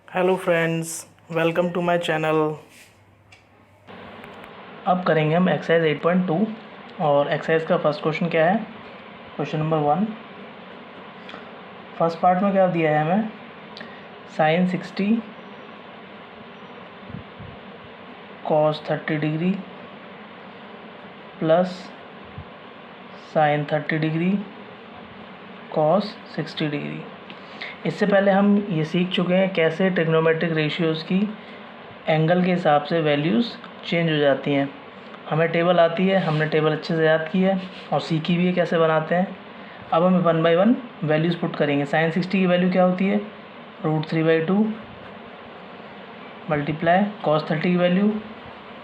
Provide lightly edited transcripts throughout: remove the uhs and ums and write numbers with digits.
Hello friends, welcome to my channel. अब करेंगे हम एक्सरसाइज 8.2 और एक्सरसाइज का फर्स्ट क्वेश्चन क्या है। क्वेश्चन नंबर 1, फर्स्ट पार्ट में क्या दिया है हमें, sine 60 cos 30 degree plus sine 30 degree cos 60 degree. इससे पहले हम ये सीख चुके हैं कैसे ट्रिग्नोमेट्रिक रेशियोज़ की एंगल के हिसाब से वैल्यूज़ चेंज हो जाती हैं। हमें टेबल आती है, हमने टेबल अच्छे से याद की है और सीखी भी है कैसे बनाते हैं। अब हम 1 बाय 1 वैल्यूज़ पुट करेंगे। साइन 60 की वैल्यू क्या होती है, √3/2 मल्टीप्लाई कॉस 30 की वैल्यू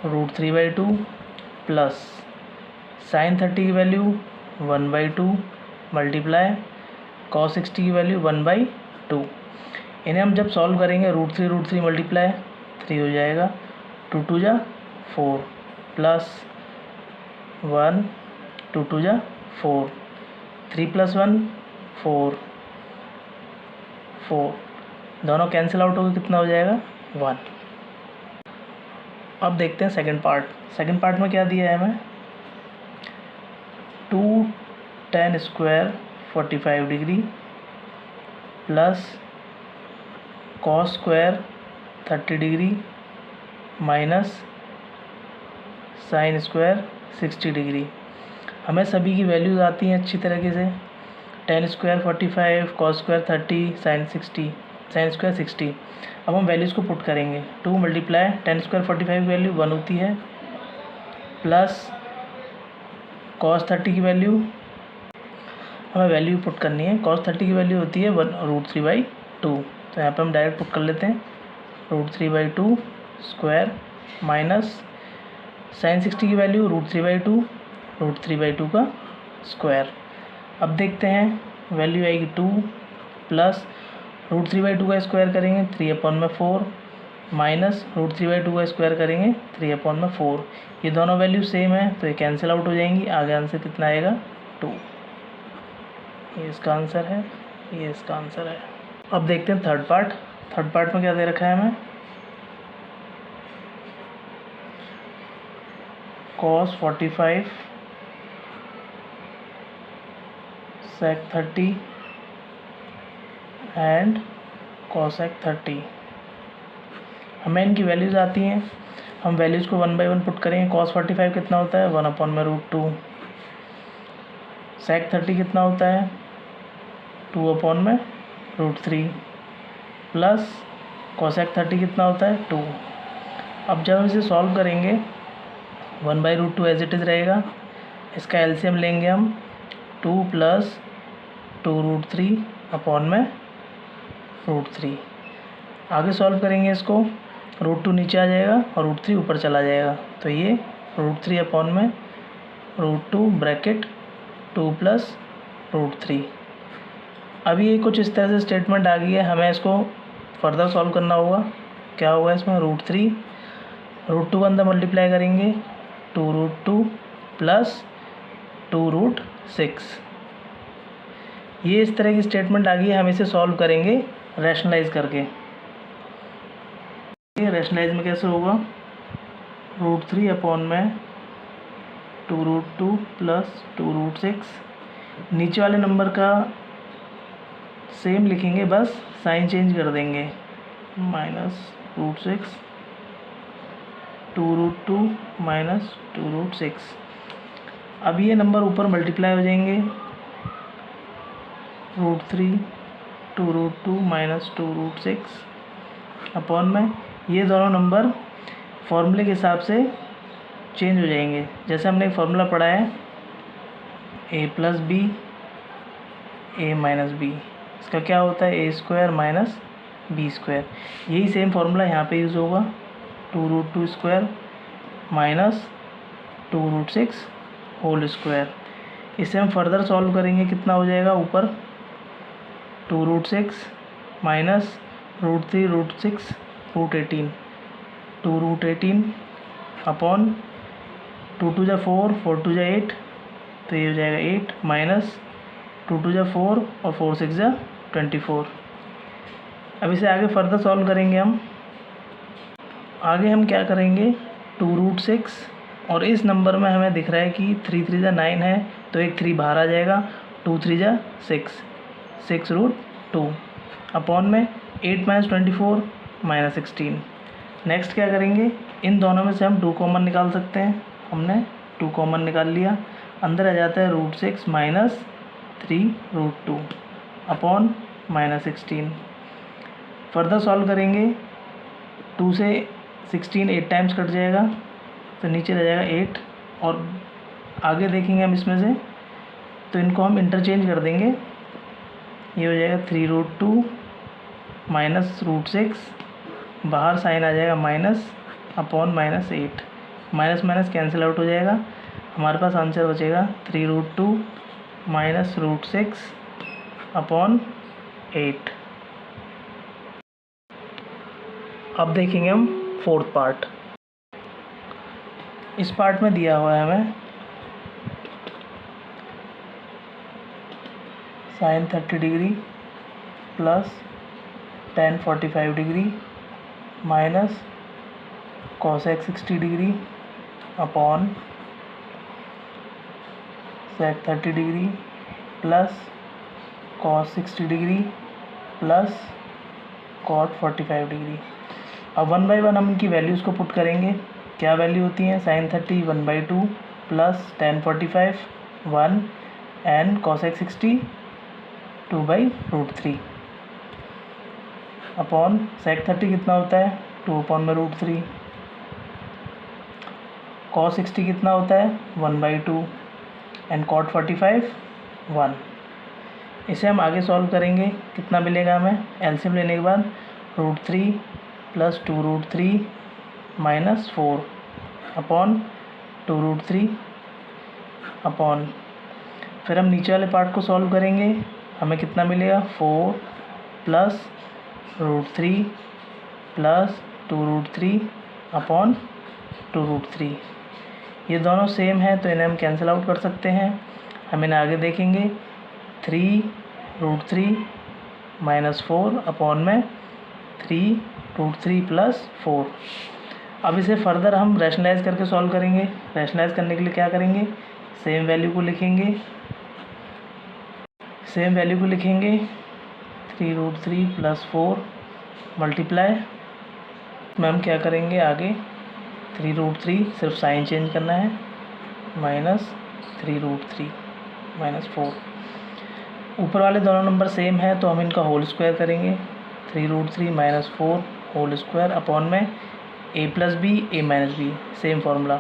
√3/2 प्लस साइन 30 की वैल्यू 1/2 मल्टीप्लाई कॉस 60 की वैल्यू 1/2। इन्हें हम जब सॉल्व करेंगे √3 मल्टीप्लाई 3 हो जाएगा, 2 2 जा 4 प्लस 1 2 2 जा 4, 3 + 1 4 4, दोनों कैंसिल आउट होकर कितना हो जाएगा 1। अब देखते हैं सेकंड पार्ट। सेकंड पार्ट में क्या दिया है हमें, 2 tan square 45 degree plus cos square 30 degree minus sine square 60 degree. हमें सभी की वैल्यूज़ आती हैं अच्छी तरीके से। tan square 45, cos square 30, sine square 60। अब हम वैल्यूज़ को पुट करेंगे। 2 मल्टीप्लाई tan स्क्वायर 45 की वैल्यू 1 होती है प्लस कॉस 30 की वैल्यू, हमें वैल्यू पुट करनी है। कॉस 30 की वैल्यू होती है √3/2, तो यहाँ पे हम डायरेक्ट पुट कर लेते हैं √3/2 स्क्वायर माइनस साइन 60 की वैल्यू √3/2 का स्क्वायर। अब देखते हैं वैल्यू आएगी 2 प्लस √3/2 का स्क्वायर करेंगे 3/4 माइनस √3/2 का स्क्वायर करेंगे 3/4। ये दोनों वैल्यू सेम है तो ये कैंसिल आउट हो जाएंगी। आगे आंसर कितना आएगा 2। ये इसका आंसर है, ये इसका आंसर है। अब देखते हैं थर्ड पार्ट। थर्ड पार्ट में क्या दे रखा है हमें, cos 45 sec 30 एंड cosec 30। हमें इनकी वैल्यूज़ आती हैं। हम वैल्यूज़ को 1 बाय 1 पुट करेंगे। cos 45 कितना होता है 1/√2, sec 30 कितना होता है 2/√3 प्लस cosec 30 कितना होता है 2। अब जब हम इसे सॉल्व करेंगे 1/√2 एज इट इज़ रहेगा। इसका एलसीएम लेंगे हम 2 + 2√3/√3। आगे सॉल्व करेंगे इसको, √2 नीचे आ जाएगा और √3 ऊपर चला जाएगा, तो ये √3/√2 ब्रैकेट 2 + √3। अभी ये कुछ इस तरह से स्टेटमेंट आ गई है, हमें इसको फर्दर सॉल्व करना होगा। क्या होगा इसमें, √2 का अंदर मल्टीप्लाई करेंगे 2√2 प्लस 2√6। ये इस तरह की स्टेटमेंट आ गई है, हम इसे सॉल्व करेंगे रैशनलाइज करके। ये रैशनलाइज में कैसे होगा, √3/2√2 प्लस 2√6। नीचे वाले नंबर का सेम लिखेंगे, बस साइन चेंज कर देंगे, -√6 2√2 माइनस 2√6। अब ये नंबर ऊपर मल्टीप्लाई हो जाएंगे, √3 2√2 माइनस 2√6 अपॉन में ये दोनों नंबर फॉर्मूले के हिसाब से चेंज हो जाएंगे। जैसे हमने एक फार्मूला पढ़ा है a + b a - b, इसका क्या होता है a² - b²। यही सेम फार्मूला यहाँ पे यूज़ होगा, 2√2² माइनस 2√6 होल स्क्वायर। इसे हम फर्दर सॉल्व करेंगे, कितना हो जाएगा ऊपर 2√6 माइनस √3 √6 √18, 2√18 अपॉन 2 2 जा 4 4 2 जा 8, तो ये हो जाएगा 8 माइनस 2 2 जा 4 और 4 6 जा 24। अब इसे आगे फर्दर सॉल्व करेंगे हम। आगे हम क्या करेंगे, 2√6 और इस नंबर में हमें दिख रहा है कि 3 3 9 है, तो एक 3 बाहर आ जाएगा, 2 3 6, 6√2 अपॉन में 8 - 24 - 16। नेक्स्ट क्या करेंगे, इन दोनों में से हम 2 कॉमन निकाल सकते हैं। हमने 2 कॉमन निकाल लिया, अंदर आ जाता है √6 - 3√2 अपॉन -16। फर्दर सॉल्व करेंगे, 2 से 16 8 टाइम्स कट जाएगा, तो नीचे रह जाएगा 8। और आगे देखेंगे हम इसमें से, तो इनको हम इंटरचेंज कर देंगे। ये हो जाएगा 3√2 - √6, बाहर साइन आ जाएगा minus upon -8, minus minus cancel out हो जाएगा। हमारे पास आंसर बचेगा 3√2 - √6 अपॉन 8। अब देखेंगे हम 4th पार्ट। इस पार्ट में दिया हुआ है हमें sin 30 degree plus tan 45 degree minus cosec 60 degree upon sec 30 degree plus cos 60 degree plus cot 45 degree. अब 1 बाई 1 हम इनकी वैल्यूज़ को पुट करेंगे। क्या वैल्यू होती है, sin 30 1/2 plus tan 45 1 and cosec 60 2/√3 upon sec 30 कितना होता है 2/√3, cos 60 कितना होता है 1/2 एंड cot 45 1। इसे हम आगे सॉल्व करेंगे, कितना मिलेगा हमें, एलसीएम लेने के बाद √3 प्लस 2√3 माइनस 4 अपॉन 2√3 अपॉन, फिर हम नीचे वाले पार्ट को सॉल्व करेंगे। हमें कितना मिलेगा 4 प्लस √3 प्लस 2√3 अपॉन 2√3। ये दोनों सेम है तो इन्हें हम कैंसिल आउट कर सकते हैं। हम इन्हें आगे देखेंगे, 3√3 - 4 अपॉन में 3√3 प्लस 4। अब इसे फर्दर हम रैशनलाइज करके सॉल्व करेंगे। रैशनलाइज करने के लिए क्या करेंगे, सेम वैल्यू को लिखेंगे, 3√3 प्लस 4 मल्टीप्लाई में हम क्या करेंगे आगे, 3√3 सिर्फ साइन चेंज करना है, माइनस 3√3 - 4। ऊपर वाले दोनों नंबर सेम है तो हम इनका होल स्क्वायर करेंगे, 3√3 - 4 होल स्क्वायर अपॉन में a + b a - b, same formula,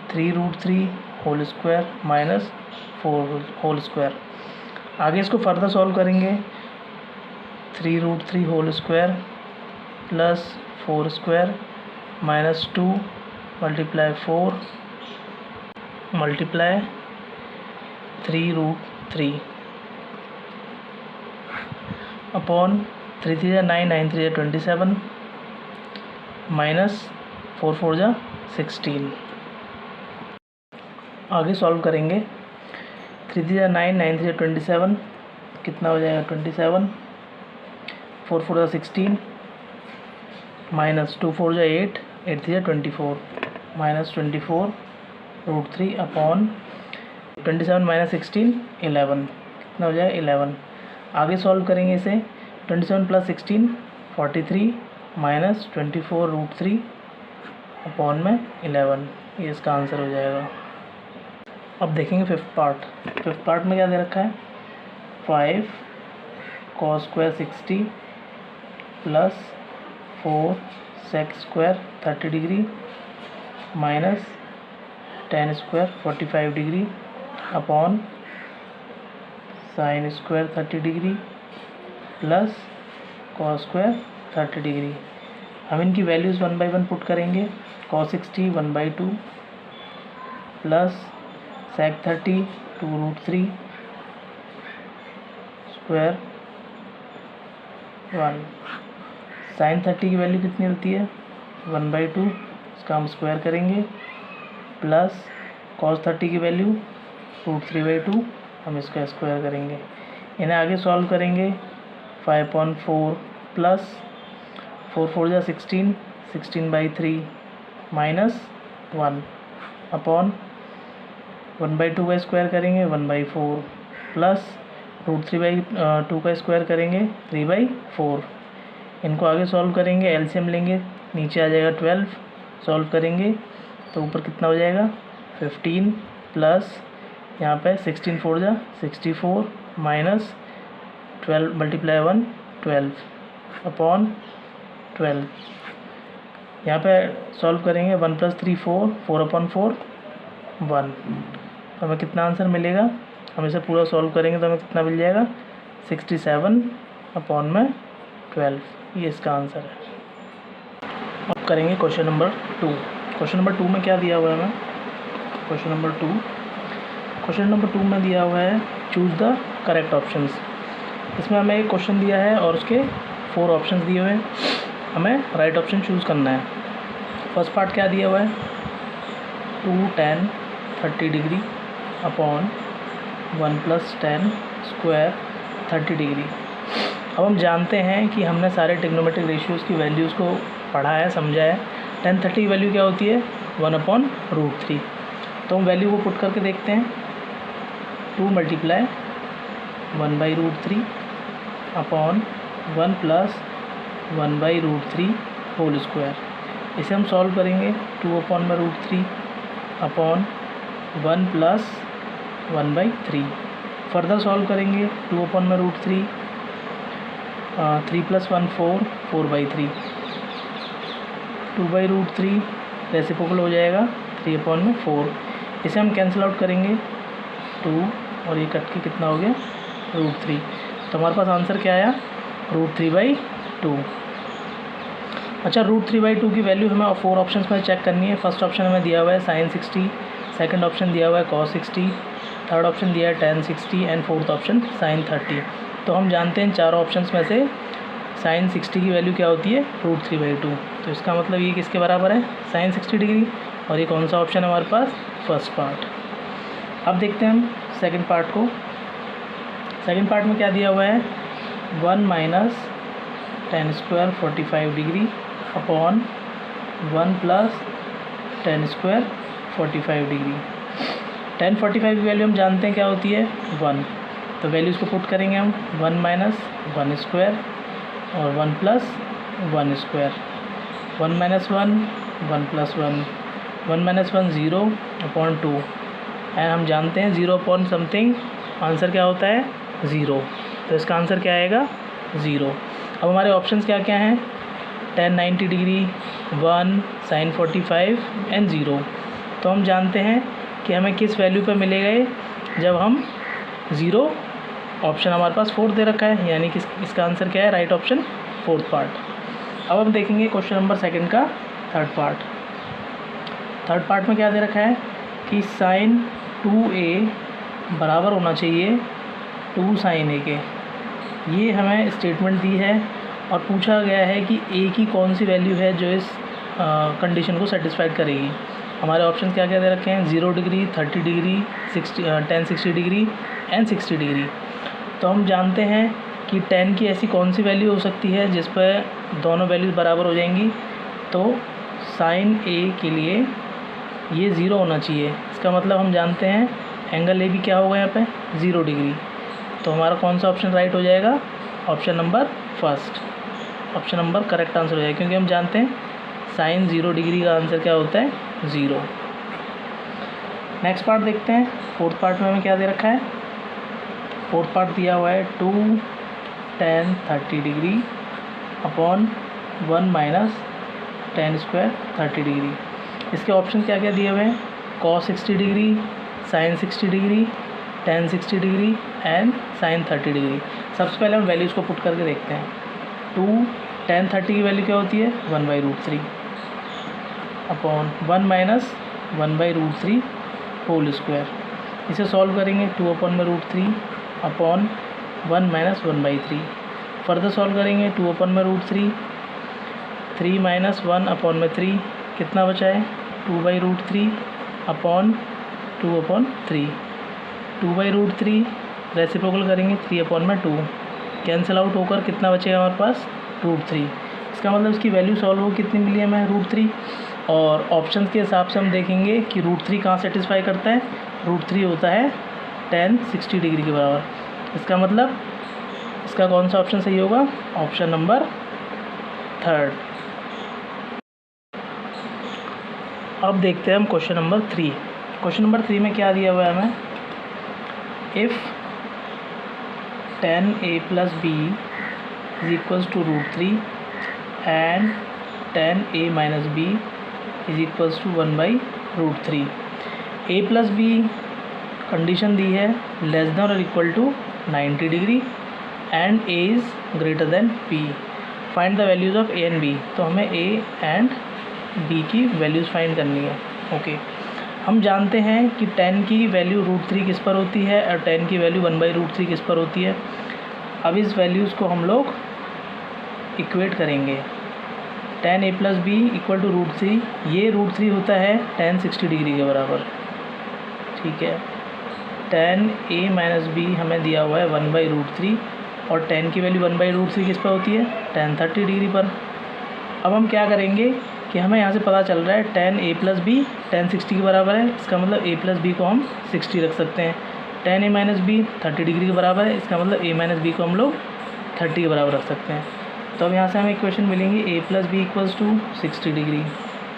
3√3 whole square minus 4 whole square. आगे इसको फर्दर सॉल्व करेंगे, 3√3 whole square plus 4 square minus 2 multiply 4 multiply 3√3 upon 3 3 9 9 3 27 minus 4 4 16। आगे सॉल्व करेंगे, 3 3 9 9 3 27 कितना हो जाएगा 27, 4 4 16 माइनस 2 4 8 8 3 24 माइनस 24√3 अपॉन 27 - 16 11, कितना हो जाएगा 11। आगे सॉल्व करेंगे इसे, 27 + 16 43 माइनस 24√3 अपॉन में 11, ये इसका आंसर हो जाएगा। अब देखेंगे 5th पार्ट। 5th पार्ट में क्या दे रखा है, 5 cos square 60 plus 4 sec square 30 degree minus tan square 45 degree upon sin square 30 degree plus cos square 30 degree. हम इनकी वैल्यूज़ 1 बाई 1 पुट करेंगे, cos 60 1/2 plus sec 30 2√3 square 1, sin 30 की वैल्यू कितनी होती है 1/2, इसका हम स्क्वायर करेंगे, प्लस cos 30 की वैल्यू √3/2, हम इसका स्क्वायर करेंगे। इन्हें आगे सॉल्व करेंगे, 5/4 प्लस 4 4 जा 16, 16/3 माइनस 1 अपॉन 1/2 का स्क्वायर करेंगे 1/4 प्लस √3/2 का स्क्वायर करेंगे 3/4। इनको आगे सॉल्व करेंगे, एलसीएम लेंगे, नीचे आ जाएगा 12, सॉल्व करेंगे तो ऊपर कितना हो जाएगा 15 प्लस यहाँ पे 16 4 जा 64 माइनस 12 × 1 12 अपॉन 12। यहाँ पे सॉल्व करेंगे 1 + 3 4, 4/4 1। तो हमें कितना आंसर मिलेगा, हम इसे पूरा सॉल्व करेंगे तो हमें कितना मिल जाएगा 67/12। ये इसका आंसर है। अब करेंगे क्वेश्चन नंबर 2। क्वेश्चन नंबर 2 में क्या दिया हुआ है हमें, क्वेश्चन नंबर 2 में दिया हुआ है चूज़ द करेक्ट ऑप्शंस। इसमें हमें एक क्वेश्चन दिया है और उसके 4 ऑप्शंस दिए हुए हैं, हमें राइट ऑप्शन चूज़ करना है। फर्स्ट पार्ट क्या दिया हुआ है 2 tan 30 degree upon 1 + tan square 30 degree. अब हम जानते हैं कि हमने सारे ट्रिग्नोमेट्रिक रेशियोज़ की वैल्यूज़ को पढ़ा है, समझा है। tan 30 की वैल्यू क्या होती है 1/√3। तो हम वैल्यू को पुट करके देखते हैं 2 × 1/√3 अपॉन 1 + 1/√3 होल स्क्वायर। इसे हम सॉल्व करेंगे 2/√3 अपॉन 1 + 1/3। फर्दर सॉल्व करेंगे 2/√3, 3 + 1 4, 4/3। 2/√3 रेसिप्रोकल हो जाएगा 3/4। इसे हम कैंसिल आउट करेंगे 2 और ये कट के कितना हो गया √3। तो हमारे पास आंसर क्या आया √3/2। अच्छा, √3/2 की वैल्यू हमें 4 ऑप्शंस में चेक करनी है। फर्स्ट ऑप्शन हमें दिया हुआ है sin 60, सेकंड ऑप्शन दिया हुआ है cos 60, थर्ड ऑप्शन दिया है tan 60 and fourth option sin 30। तो हम जानते हैं चारों ऑप्शंस में से sin 60 की वैल्यू क्या होती है √3/2। तो इसका मतलब ये किसके बराबर है sin 60 डिग्री। और ये कौन सा ऑप्शन है हमारे पास फर्स्ट पार्ट। अब देखते हैं हम सेकंड पार्ट को। सेकंड पार्ट में क्या दिया हुआ है 1 - tan square 45 degree upon 1 + tan square 45 degree. tan 45 की वैल्यू हम जानते हैं क्या होती है 1। तो वैल्यूज़ को पुट करेंगे हम 1 - 1 स्क्वायर और 1 + 1 स्क्वायर। 1 - 1 1 + 1, 1 - 1 0/2 एंड हम जानते हैं 0 समथिंग आंसर क्या होता है 0। तो इसका आंसर क्या आएगा 0। अब हमारे ऑप्शंस क्या क्या हैं tan 90 डिग्री 1 sin 45 एंड 0। तो हम जानते हैं कि हमें किस वैल्यू पे मिलेगा ये जब हम 0, ऑप्शन हमारे पास 4 दे रखा है, यानी कि इसका आंसर क्या है राइट ऑप्शन फोर्थ पार्ट। अब हम देखेंगे क्वेश्चन नंबर सेकंड का थर्ड पार्ट। थर्ड पार्ट में क्या दे रखा है कि sin 2a बराबर होना चाहिए 2 sin a के। ये हमें स्टेटमेंट दी है और पूछा गया है कि a की कौन सी वैल्यू है जो इस कंडीशन को सेटिस्फाइड करेगी। हमारे ऑप्शन क्या क्या दे रखे हैं 0 degree 30 degree 10 60 degree and 60 degree. तो हम जानते हैं कि 10 की ऐसी कौन सी वैल्यू हो सकती है जिस पर दोनों वैल्यूज़ बराबर हो जाएंगी। तो sin a के लिए ये 0 होना चाहिए। इसका मतलब हम जानते हैं एंगल ए भी क्या होगा यहाँ पे 0 डिग्री। तो हमारा कौन सा ऑप्शन राइट हो जाएगा option number first. Option number correct answer हो जाएगा क्योंकि हम जानते हैं sin 0 डिग्री का आंसर क्या होता है 0। नेक्स्ट पार्ट देखते हैं। फोर्थ पार्ट में हमें क्या दे रखा है। फोर्थ पार्ट दिया हुआ है 2 tan 30 degree upon 1 - tan square 30 degree. इसके ऑप्शन क्या क्या दिए हुए हैं cos 60 degree sin 60 degree tan 60 degree and sin 30 degree. सबसे पहले हम वैल्यूज़ को पुट करके देखते हैं। 2 tan 30 की वैल्यू क्या होती है 1/√3 अपॉन 1 - 1/√3 होल स्क्वायर। इसे सॉल्व करेंगे 2/√3 अपॉन 1 - 1/3। फर्दर सॉल्व करेंगे 2/√3, 3 - 1/3 कितना बचा है 2/√3 अपॉन 2/3। 2/√3 रेसिप्रोकल करेंगे 3/2, कैंसिल आउट होकर कितना बचेगा हमारे पास √3। इसका मतलब इसकी वैल्यू सॉल्व हो कितनी मिली हमें, √3। और ऑप्शन के हिसाब से हम देखेंगे कि √3 कहाँ सेटिस्फाई करता है, √3 होता है tan 60 डिग्री के बराबर। इसका मतलब इसका कौन सा ऑप्शन सही होगा, ऑप्शन नंबर 3। अब देखते हैं हम क्वेश्चन नंबर 3। क्वेश्चन नंबर 3 में क्या दिया हुआ है हमें, if tan a + b is equals to √3 and tan a - b is equals to 1/√3। a + b condition दी है लेस देन और equal to 90 degree and a is greater than b। Find the values of a and b। तो हमें a and b की values find करनी है। Okay, हम जानते हैं कि tan की वैल्यू √3 किस पर होती है और tan की वैल्यू 1/√3 किस पर होती है। अब इस वैल्यूज़ को हम लोग इक्वेट करेंगे। tan a + b equal to √3, ये √3 होता है tan 60 डिग्री के बराबर, ठीक है। tan a - b हमें दिया हुआ है 1/√3 और tan की वैल्यू 1/√3 किस पर होती है, tan 30 डिग्री पर। अब हम क्या करेंगे कि हमें यहाँ से पता चल रहा है tan a + b tan 60 के बराबर है। इसका मतलब a + b को हम 60 रख सकते हैं। tan a - b 30 डिग्री के बराबर है। इसका मतलब a - b को हम लोग 30 के बराबर रख सकते हैं। तो अब यहाँ से हमें इक्वेशन मिलेंगी a + b equals to 60 degree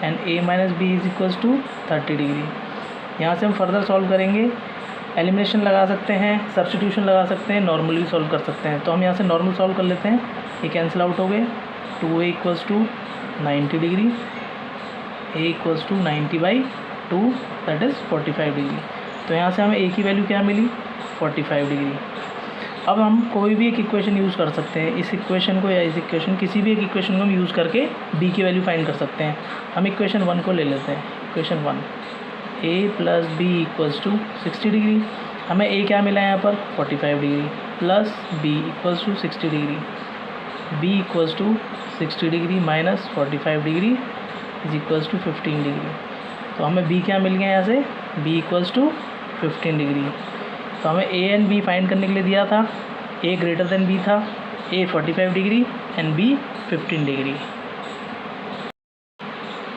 and a - b is equals to 30 degree. यहाँ से हम फर्दर सॉल्व करेंगे, एलिमिनेशन लगा सकते हैं, सब्स्टिट्यूशन लगा सकते हैं, नॉर्मल भी सॉल्व कर सकते हैं। तो हम यहाँ से नॉर्मल सॉल्व कर लेते हैं, ये कैंसिल आउट हो गए। 2a equals to 90 degree, a equals to 90/2 that is 45 degree. तो यहाँ से हमें a की वैल्यू क्या मिली, 45 डिग्री। अब हम कोई भी एक इक्वेशन यूज़ कर सकते हैं, इस इक्वेशन को या इस इक्वेशन किसी भी एक इक्वेशन को हम यूज़ करके b की वैल्यू फाइंड कर सकते हैं। हम इक्वेशन 1 को ले लेते हैं। Equation 1 a + b equals to 60 degree, हमें a क्या मिला है यहाँ पर 45 degree plus b equals to 60 degree, b equals to 60 degree minus 45 degree is equals to 15 degree. तो हमें b क्या मिल गया यहाँ से, b इक्वल्स टू 15 डिग्री। तो हमें a एंड b फाइंड करने के लिए दिया था, a ग्रेटर देन b था, a 45 degree and b 15 degree.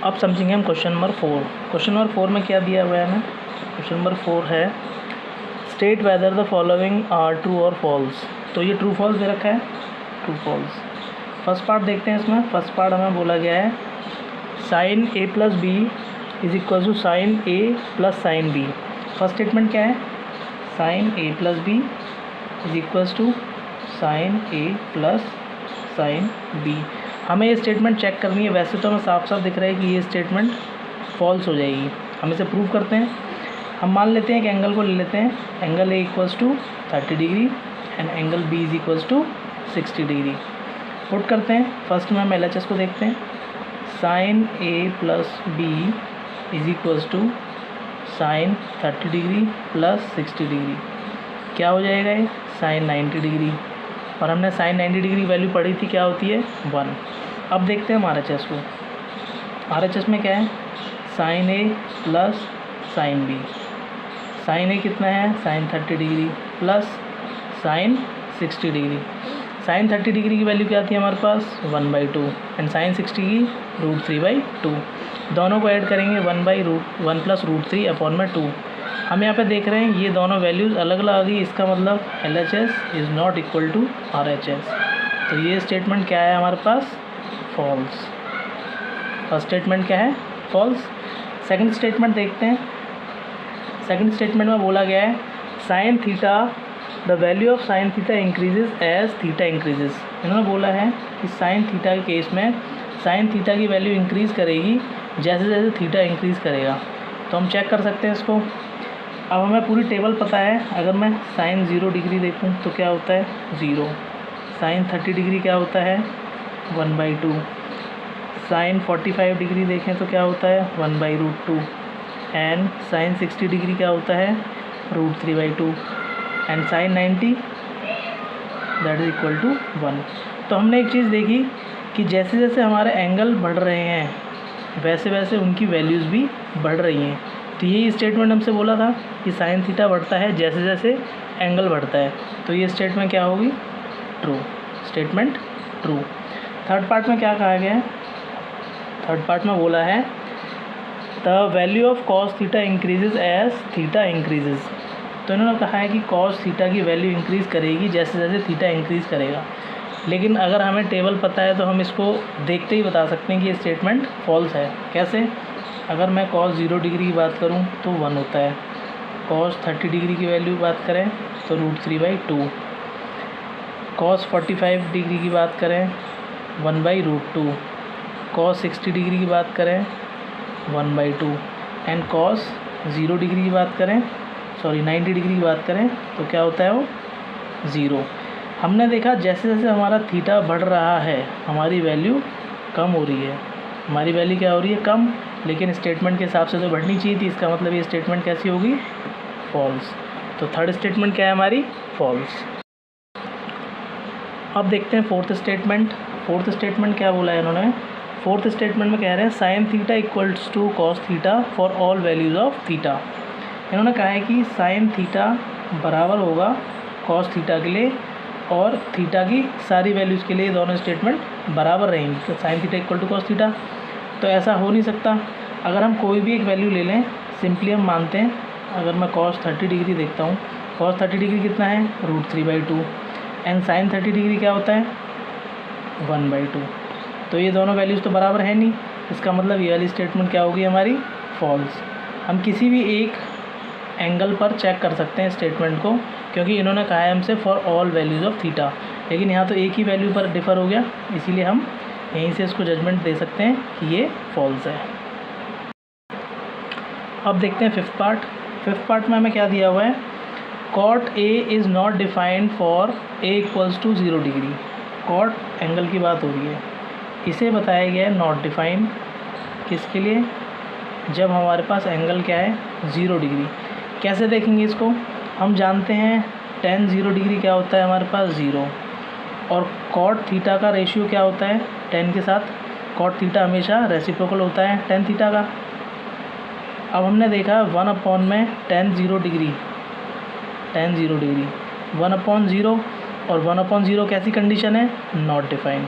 अब समझेंगे हम क्वेश्चन नंबर 4। क्वेश्चन नंबर 4 में क्या दिया हुआ है हमें, क्वेश्चन नंबर 4 है state whether the following are true और फॉल्स। तो ये ट्रू फॉल्स दे रखा है, ट्रू फॉल्स। फर्स्ट पार्ट देखते हैं। इसमें फर्स्ट पार्ट हमें बोला गया है sin a + b is equal to sin a + sin b। First statement क्या है, sin a + b is equal to sin a + sin b। हमें ये स्टेटमेंट चेक करनी है। वैसे तो हमें साफ साफ दिख रहा है कि ये स्टेटमेंट फॉल्स हो जाएगी। हम इसे प्रूव करते हैं। हम मान लेते हैं कि एंगल को ले लेते हैं, angle a equals to 30 degree and angle b is equals to 60 degree. Put करते हैं। फर्स्ट में हम LHS को देखते हैं, sin a + b is equals to sin 30 degree plus 60 degree. क्या हो जाएगा ये, sin 90 डिग्री। और हमने sin 90 डिग्री वैल्यू पढ़ी थी, क्या होती है 1। अब देखते हैं RHS को। RHS में क्या है, sin a plus sin b। sin a कितना है, sin 30 degree plus sin 60 degree. sin 30 degree की वैल्यू क्या थी हमारे पास 1/2 एंड sin 60 की √3/2। दोनों को ऐड करेंगे 1 + √3 अपॉन में 2। हम यहाँ पे देख रहे हैं ये दोनों वैल्यूज़ अलग अलग आ गई। इसका मतलब LHS is not equal to RHS। तो ये स्टेटमेंट क्या है हमारे पास, फॉल्स। फर्स्ट स्टेटमेंट क्या है, फॉल्स। सेकंड स्टेटमेंट देखते हैं। सेकंड स्टेटमेंट में बोला गया है sine theta the value of sine theta increases as theta increases. इन्होंने बोला है कि साइन थीटा के केस में साइन थीटा की वैल्यू इंक्रीज़ करेगी जैसे जैसे थीटा इंक्रीज़ करेगा। तो हम चेक कर सकते हैं इसको। अब हमें पूरी टेबल पता है। अगर मैं sin 0 डिग्री देखूं तो क्या होता है 0, sin 30 डिग्री क्या होता है 1/2, sin 45 डिग्री देखें तो क्या होता है 1/√2 एंड sin 60 डिग्री क्या होता है √3/2 and sin 90 that is equal to 1। तो हमने एक चीज़ देखी कि जैसे जैसे हमारे एंगल बढ़ रहे हैं वैसे वैसे उनकी वैल्यूज़ भी बढ़ रही हैं। तो यही स्टेटमेंट हमसे बोला था कि साइन थीटा बढ़ता है जैसे जैसे एंगल बढ़ता है। तो ये स्टेटमेंट क्या होगी, true, statement true. Third part में क्या कहा गया है, थर्ड पार्ट में बोला है the value of cos theta increases as theta increases. तो इन्होंने कहा है कि कॉस थीटा की वैल्यू इंक्रीज़ करेगी जैसे जैसे थीटा इंक्रीज़ करेगा। लेकिन अगर हमें टेबल पता है तो हम इसको देखते ही बता सकते हैं कि ये स्टेटमेंट फॉल्स है। कैसे? अगर मैं कॉस 0 डिग्री की बात करूं तो 1 होता है, कॉस 30 डिग्री की वैल्यू बात करें तो √3/2, कॉस 45 डिग्री की बात करें 1/√2, कॉस 60 डिग्री की बात करें 1/2 एंड कॉस 0 डिग्री की बात करें 90 डिग्री की बात करें तो क्या होता है वो 0। हमने देखा जैसे जैसे हमारा थीटा बढ़ रहा है हमारी वैल्यू कम हो रही है, हमारी वैल्यू क्या हो रही है कम, लेकिन स्टेटमेंट के हिसाब से तो बढ़नी चाहिए थी। इसका मतलब ये स्टेटमेंट कैसी होगी, फॉल्स। तो थर्ड स्टेटमेंट क्या है हमारी, फॉल्स। अब देखते हैं फोर्थ स्टेटमेंट। फोर्थ स्टेटमेंट क्या बोला है इन्होंने, फोर्थ स्टेटमेंट में कह रहे हैं sine theta equals to cos theta for all values of theta. इन्होंने कहा है कि साइन थीटा बराबर होगा कॉस थीटा के लिए और थीटा की सारी वैल्यूज़ के लिए दोनों स्टेटमेंट बराबर रहेंगी। तो sine theta equal to cos theta, तो ऐसा हो नहीं सकता। अगर हम कोई भी एक वैल्यू ले लें, सिंपली हम मानते हैं अगर मैं कॉस 30 डिग्री देखता हूँ, कॉस 30 डिग्री कितना है √3/2 एंड साइन 30 डिग्री क्या होता है 1/2। तो ये दोनों वैल्यूज़ तो बराबर है नहीं, इसका मतलब ये वाली स्टेटमेंट क्या होगी हमारी, फॉल्स। हम किसी भी एक एंगल पर चेक कर सकते हैं स्टेटमेंट को, क्योंकि इन्होंने कहा है हमसे for all values of theta, लेकिन यहाँ तो एक ही वैल्यू पर डिफ़र हो गया, इसीलिए हम यहीं से इसको जजमेंट दे सकते हैं कि ये फॉल्स है। अब देखते हैं फिफ्थ पार्ट। फिफ्थ पार्ट में हमें क्या दिया हुआ है, cot A is not defined for A equals to 0 degree. Cot angle की बात हो रही है, इसे बताया गया है नॉट डिफाइंड, किसके लिए, जब हमारे पास एंगल क्या है 0 डिग्री। कैसे देखेंगे इसको, हम जानते हैं tan 0 डिग्री क्या होता है हमारे पास 0, और कॉट थीटा का रेशियो क्या होता है tan के साथ, कॉट थीटा हमेशा रेसिप्रोकल होता है tan थीटा का। अब हमने देखा 1 में tan 0 डिग्री 1/0 और 1/0 कैसी कंडीशन है, नॉट डिफाइंड।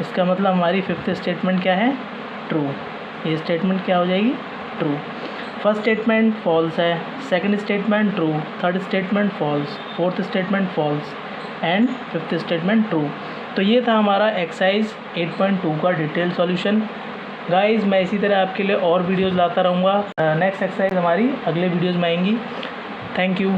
इसका मतलब हमारी फिफ्थ स्टेटमेंट क्या है, ट्रू। ये स्टेटमेंट क्या हो जाएगी, ट्रू। फर्स्ट स्टेटमेंट फॉल्स है, second statement true, third statement false, fourth statement false and fifth statement true. तो ये था हमारा एक्सरसाइज 8.2 का डिटेल सॉल्यूशन। गाइस मैं इसी तरह आपके लिए और वीडियोज़ लाता रहूँगा। नेक्स्ट एक्सरसाइज हमारी अगले वीडियोज़ में आएंगी। Thank you.